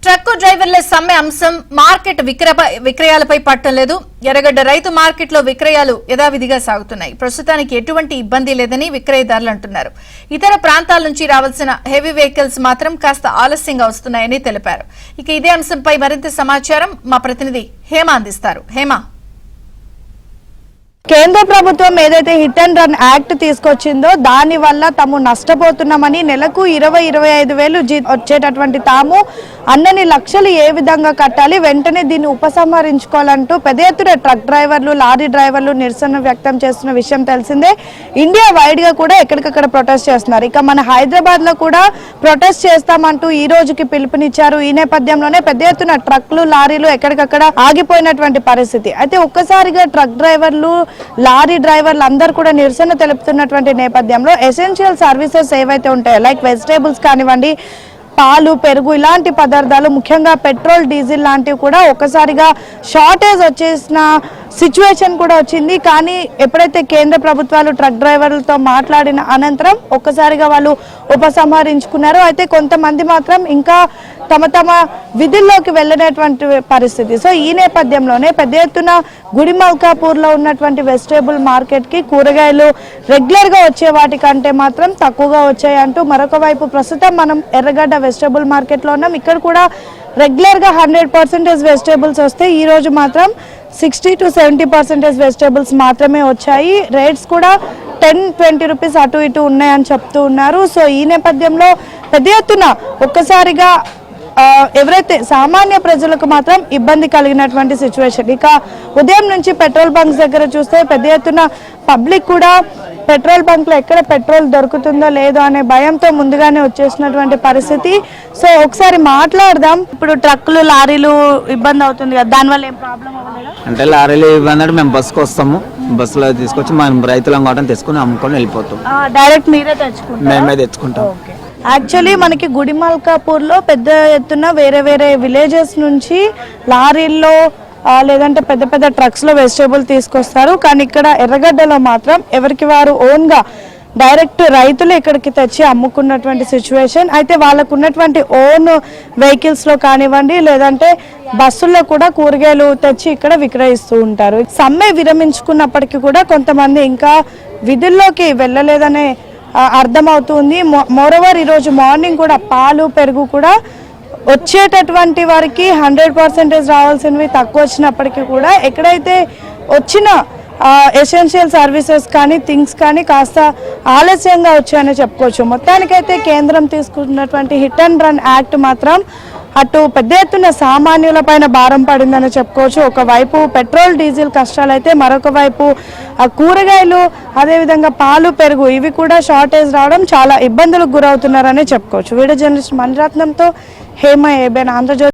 Truck డ్రైవర్ల సమ్మె అంశం మార్కెట్ విక్రయాలపై పట్టం లేదు. ఎర్రగడ్డ రైతు మార్కెట్లో విక్రయాలు యథావిధిగా సాగుతున్నాయి. ప్రస్తుతానికి ఎటువంటి ఇబ్బంది లేదని విక్రయదారులు అంటున్నారు. ఇతర ప్రాంతాల నుంచి రావాల్సిన హెవీ వెహికల్స్ మాత్రం కాస్త ఆలస్యంగా వస్తున్నాయని తెలిపారు. ఇక ఇదే అంశంపై మరింత సమాచారం మా ప్రతినిధి హేమ అందిస్తారు. హేమ, కేంద్ర ప్రభుత్వం ఏదైతే హిట్ అండ్ రన్ యాక్ట్ తీసుకొచ్చిందో దాని వల్ల తాము నష్టపోతున్నామని నెలకు 20-25 వేలు వచ్చేటటువంటి తాము అన్నని లక్షలు ఏ విధంగా కట్టాలి, వెంటనే దీన్ని ఉపసంహరించుకోవాలంటూ పెద్ద ఎత్తున ట్రక్ డ్రైవర్లు, లారీ డ్రైవర్లు నిరసన వ్యక్తం చేస్తున్న విషయం తెలిసిందే. ఇండియా వైడ్ గా కూడా ఎక్కడికక్కడ ప్రొటెస్ట్ చేస్తున్నారు. ఇక మన హైదరాబాద్ లో కూడా ప్రొటెస్ట్ చేస్తామంటూ ఈ రోజుకి పిలుపునిచ్చారు. ఈ నేపథ్యంలోనే పెద్ద ఎత్తున ట్రక్లు, లారీలు ఎక్కడికక్కడ ఆగిపోయినటువంటి పరిస్థితి. అయితే ఒక్కసారిగా ట్రక్ డ్రైవర్లు, లారీ డ్రైవర్లు అందరూ కూడా నిరసన తెలుపుతున్నటువంటి నేపథ్యంలో ఎసెన్షియల్ సర్వీసెస్ ఏవైతే ఉంటాయో లైక్ వెజిటేబుల్స్ కానివ్వండి, పాలు, పెరుగు ఇలాంటి పదార్థాలు, ముఖ్యంగా పెట్రోల్, డీజిల్ లాంటివి కూడా ఒక్కసారిగా షార్టేజ్ వచ్చేసిన సిచ్యువేషన్ కూడా వచ్చింది. కానీ ఎప్పుడైతే కేంద్ర ప్రభుత్వాలు ట్రక్ డ్రైవర్లతో మాట్లాడిన అనంతరం ఒక్కసారిగా వాళ్ళు ఉపసంహరించుకున్నారు. అయితే కొంతమంది మాత్రం ఇంకా తమ విధుల్లోకి వెళ్ళినటువంటి పరిస్థితి. సో ఈ నేపథ్యంలోనే పెద్ద ఎత్తున గుడిమల్కాపూర్లో ఉన్నటువంటి వెజిటేబుల్ మార్కెట్కి కూరగాయలు రెగ్యులర్గా వచ్చే వాటికంటే మాత్రం తక్కువగా వచ్చాయంటూ మరొక వైపు ప్రస్తుతం మనం ఎర్రగడ్డ వెజిటేబుల్ మార్కెట్లో ఉన్నాం. ఇక్కడ కూడా రెగ్యులర్గా 100% వెజిటేబుల్స్ వస్తే ఈ రోజు మాత్రం 60-70% వెజిటేబుల్స్ మాత్రమే వచ్చాయి. రేట్స్ కూడా 10-20 రూపీస్ అటు ఇటు ఉన్నాయని చెప్తూ ఉన్నారు. సో ఈ నేపథ్యంలో పెద్ద ఎత్తున ఒక్కసారిగా ఎవరైతే సామాన్య ప్రజలకు మాత్రం ఇబ్బంది కలిగినటువంటి సిచ్యువేషన్. ఇక ఉదయం నుంచి పెట్రోల్ బంక్స్ దగ్గర చూస్తే పెద్ద ఎత్తున పబ్లిక్ కూడా పెట్రోల్ బంక్లో ఎక్కడ పెట్రోల్ దొరుకుతుందో లేదో అనే భయంతో ముందుగానే వచ్చేసినటువంటి పరిస్థితి. సో ఒకసారి మాట్లాడదాం. ఇప్పుడు ట్రక్కులు, లారీలు ఇబ్బంది అవుతుంది కదా, దానివల్ల ఏం ప్రాబ్లం అవ్వలేదు? అంటే లారీలు ఇబ్బంది అంటే మేము బస్సుకు వస్తాము, బస్సులో తీసుకొచ్చి మనం రైతులం కావడం తెచ్చుకుని అమ్ముకొని వెళ్ళిపోతాం. డైరెక్ట్ మీరే తెచ్చుకుంటాం? మేమే తెచ్చుకుంటాం. యాక్చువల్లీ మనకి గుడిమల్కాపూర్లో పెద్ద ఎత్తున వేరే విలేజెస్ నుంచి లారీల్లో లేదంటే పెద్ద ట్రక్స్లో వెజిటేబుల్ తీసుకొస్తారు. కానీ ఇక్కడ ఎర్రగడ్డలో మాత్రం ఎవరికి వారు ఓన్గా డైరెక్ట్ రైతులు ఇక్కడికి తెచ్చి అమ్ముకున్నటువంటి సిచ్యువేషన్. అయితే వాళ్ళకు ఉన్నటువంటి ఓన్ వెహికల్స్లో కానివ్వండి, లేదంటే బస్సుల్లో కూడా కూరగాయలు తెచ్చి ఇక్కడ విక్రయిస్తూ ఉంటారు. సమ్మె విరమించుకున్నప్పటికీ కూడా కొంతమంది ఇంకా విధుల్లోకి వెళ్ళలేదనే అర్థమవుతుంది. మోరోవర్ ఈరోజు మార్నింగ్ కూడా పాలు, పెరుగు కూడా వచ్చేటటువంటి వారికి 100% రావాల్సినవి తక్కువ వచ్చినప్పటికీ కూడా ఎక్కడైతే వచ్చిన ఎసెన్షియల్ సర్వీసెస్ కానీ, థింగ్స్ కానీ కాస్త ఆలస్యంగా వచ్చాయని చెప్పుకోవచ్చు. మొత్తానికైతే కేంద్రం తీసుకున్నటువంటి హిట్ అండ్ రన్ యాక్ట్ మాత్రం అటు పెద్ద ఎత్తున సామాన్యుల పైన భారం పడిందని చెప్పుకోవచ్చు. ఒకవైపు పెట్రోల్, డీజిల్ కష్టాలైతే మరొక వైపు కూరగాయలు, అదేవిధంగా పాలు, పెరుగు ఇవి కూడా షార్టేజ్ రావడం చాలా ఇబ్బందులకు గురవుతున్నారని చెప్పుకోవచ్చు. వీడియో జర్నలిస్ట్ మణిరత్నంతో హేమ, ఏబిఎన్ ఆంధ్రజ్యోతి.